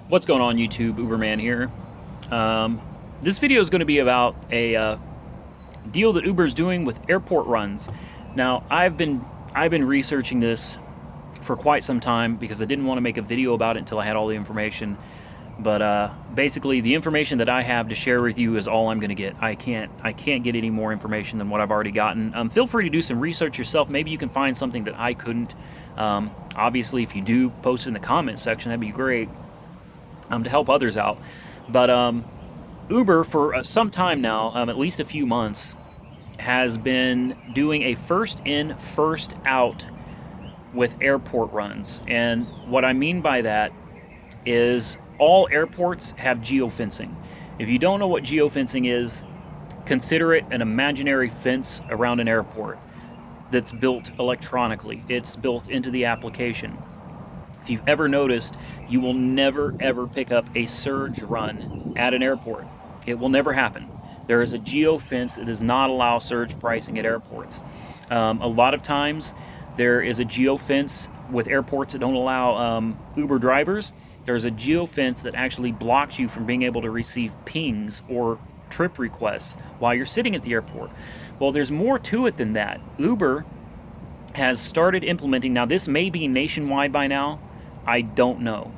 What's going on, YouTube? Uberman here. This video is going to be about a deal that Uber is doing with airport runs. Now, I've been researching this for quite some time because I didn't want to make a video about it until I had all the information. But basically, the information that I have to share with you is all I'm going to get. I can't get any more information than what I've already gotten. Feel free to do some research yourself. Maybe you can find something that I couldn't. Obviously, if you do, post it in the comment section. That'd be great. To help others out. But Uber, for some time now, at least a few months, has been doing a first in, first out with airport runs. And what I mean by that is all airports have geofencing. If you don't know what geofencing is, consider it an imaginary fence around an airport that's built electronically. It's built into the application. If you've ever noticed, you will never ever pick up a surge run at an airport. It will never happen. There is a geofence that does not allow surge pricing at airports. A lot of times there is a geofence with airports that don't allow Uber drivers. There's a geofence that actually blocks you from being able to receive pings or trip requests while you're sitting at the airport. Well, there's more to it than that. Uber has started implementing, now this may be nationwide by now, I don't know.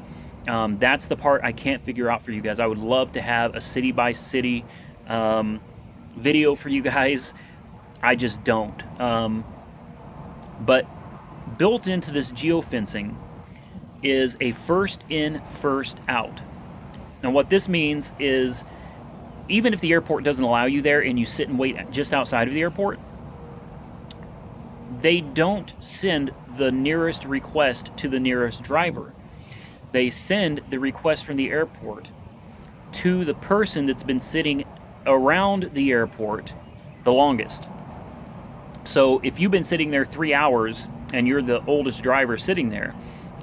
That's the part I can't figure out for you guys. I would love to have a city by city video for you guys. I just don't. But built into this geofencing is a first in, first out. And what this means is even if the airport doesn't allow you there and you sit and wait just outside of the airport, they don't send the nearest request to the nearest driver. They send the request from the airport to the person that's been sitting around the airport the longest. So if you've been sitting there 3 hours and you're the oldest driver sitting there,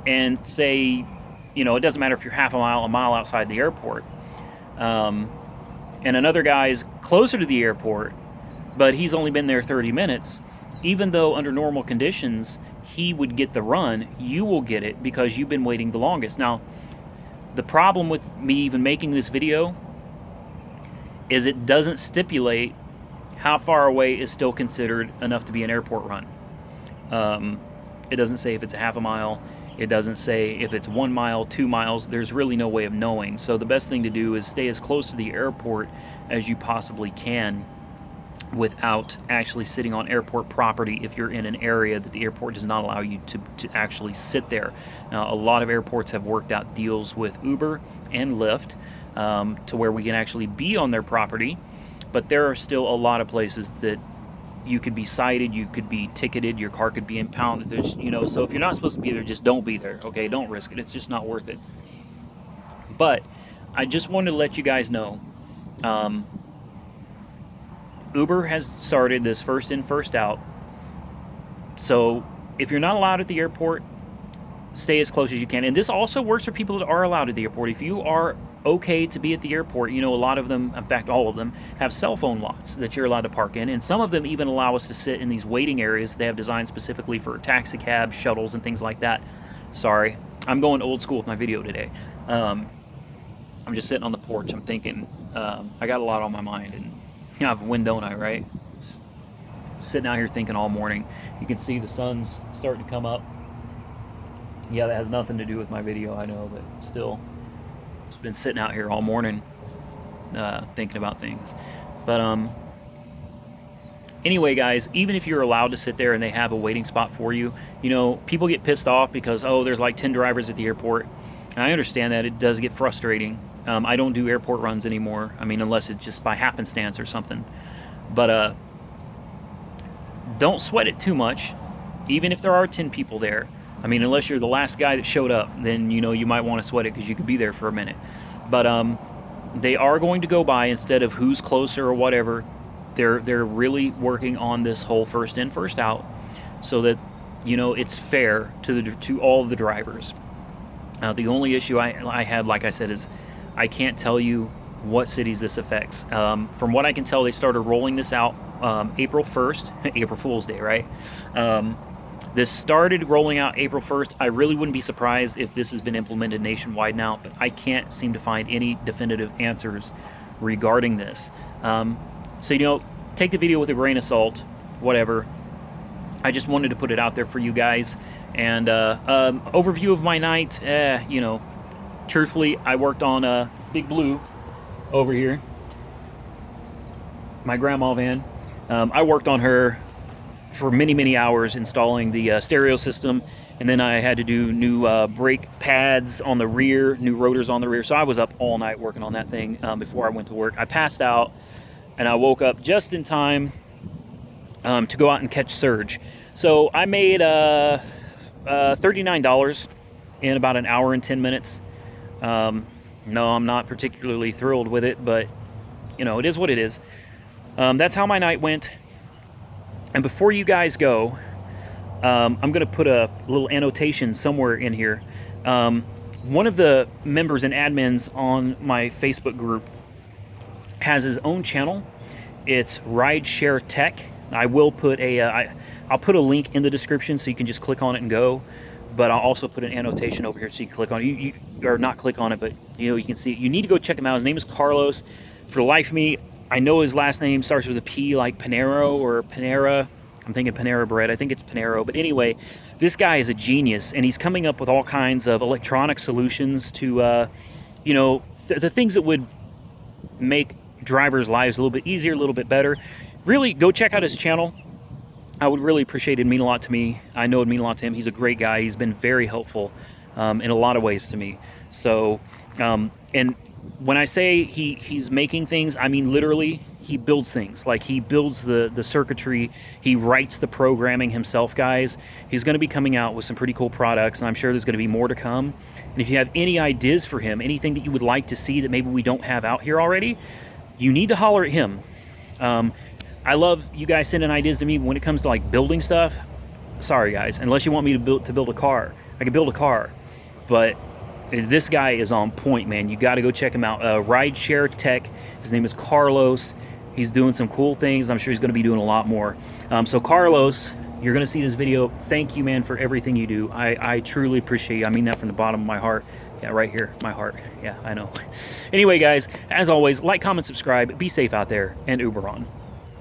and say, it doesn't matter if you're half a mile outside the airport, and another guy's closer to the airport, but he's only been there 30 minutes, even though under normal conditions he would get the run, you will get it because you've been waiting the longest. Now, the problem with me even making this video is it doesn't stipulate how far away is still considered enough to be an airport run. It doesn't say if it's a half a mile. It doesn't say if it's 1 mile, 2 miles. There's really no way of knowing. So the best thing to do is stay as close to the airport as you possibly can without actually sitting on airport property if you're in an area that the airport does not allow you to actually sit there. Now, a lot of airports have worked out deals with Uber and Lyft to where we can actually be on their property, but there are still a lot of places that you could be cited, you could be ticketed, your car could be impounded. There's, so if you're not supposed to be there, just don't be there, okay? Don't risk it. It's just not worth it. But I just wanted to let you guys know, Uber has started this first in, first out. So if you're not allowed at the airport, stay as close as you can. And this also works for people that are allowed at the airport. If you are okay to be at the airport, a lot of them, in fact all of them, have cell phone lots that you're allowed to park in, and some of them even allow us to sit in these waiting areas they have designed specifically for taxi cabs, shuttles, and things like that. Sorry, I'm going old school with my video today. I'm just sitting on the porch. I'm thinking, I got a lot on my mind, and I have a wind, don't I, right? Just sitting out here thinking all morning. You can see the sun's starting to come up. Yeah, that has nothing to do with my video, I know, but still, just been sitting out here all morning thinking about things. But anyway, guys, even if you're allowed to sit there and they have a waiting spot for you, people get pissed off because, there's like 10 drivers at the airport. And I understand that. It does get frustrating. I don't do airport runs anymore. I mean, unless it's just by happenstance or something. But don't sweat it too much, even if there are 10 people there. I mean, unless you're the last guy that showed up, then, you might want to sweat it because you could be there for a minute. But they are going to go by instead of who's closer or whatever. They're really working on this whole first in, first out so that, it's fair to all of the drivers. The only issue I had, like I said, is I can't tell you what cities this affects. From what I can tell, they started rolling this out April 1st, April Fool's Day, right? This started rolling out April 1st. I really wouldn't be surprised if this has been implemented nationwide now, but I can't seem to find any definitive answers regarding this. So, you know, take the video with a grain of salt, whatever. I just wanted to put it out there for you guys. And overview of my night, you know, truthfully, I worked on Big Blue over here, my grandma van. I worked on her for many hours installing the stereo system, and then I had to do new brake pads on the rear, new rotors on the rear. So I was up all night working on that thing before I went to work. I passed out, and I woke up just in time to go out and catch surge. So I made $39 in about an hour and 10 minutes. No, I'm not particularly thrilled with it, but you know, it is what it is. That's how my night went. And before you guys go, I'm going to put a little annotation somewhere in here. One of the members and admins on my Facebook group has his own channel. It's Rideshare Tech. I will put I'll put a link in the description so you can just click on it and go. But I'll also put an annotation over here so you can click on it. Or not click on it, but you know, you can see it. You need to go check him out. His name is Carlos. For the life of me, I know his last name starts with a P, like Panero or Panera. I'm thinking Panera Bread. I think it's Panero. But anyway, this guy is a genius, and he's coming up with all kinds of electronic solutions to, you know, the things that would make drivers' lives a little bit easier, a little bit better. Really, go check out his channel. I would really appreciate it. It'd mean a lot to me. I know it'd mean a lot to him. He's a great guy. He's been very helpful in a lot of ways to me. So, and when I say he's making things, I mean literally he builds things. Like he builds the circuitry, he writes the programming himself, guys. He's going to be coming out with some pretty cool products, and I'm sure there's going to be more to come. And if you have any ideas for him, anything that you would like to see that maybe we don't have out here already, you need to holler at him. I love you guys sending ideas to me when it comes to like building stuff. Sorry guys, unless you want me to build a car, I can build a car, but this guy is on point, man. You got to go check him out. Rideshare Tech. His name is Carlos. He's doing some cool things. I'm sure he's going to be doing a lot more. So Carlos, you're going to see this video. Thank you, man, for everything you do. I truly appreciate you. I mean that from the bottom of my heart. Yeah, right here, my heart. Yeah, I know. Anyway, guys, as always, like, comment, subscribe. Be safe out there, and Uber on.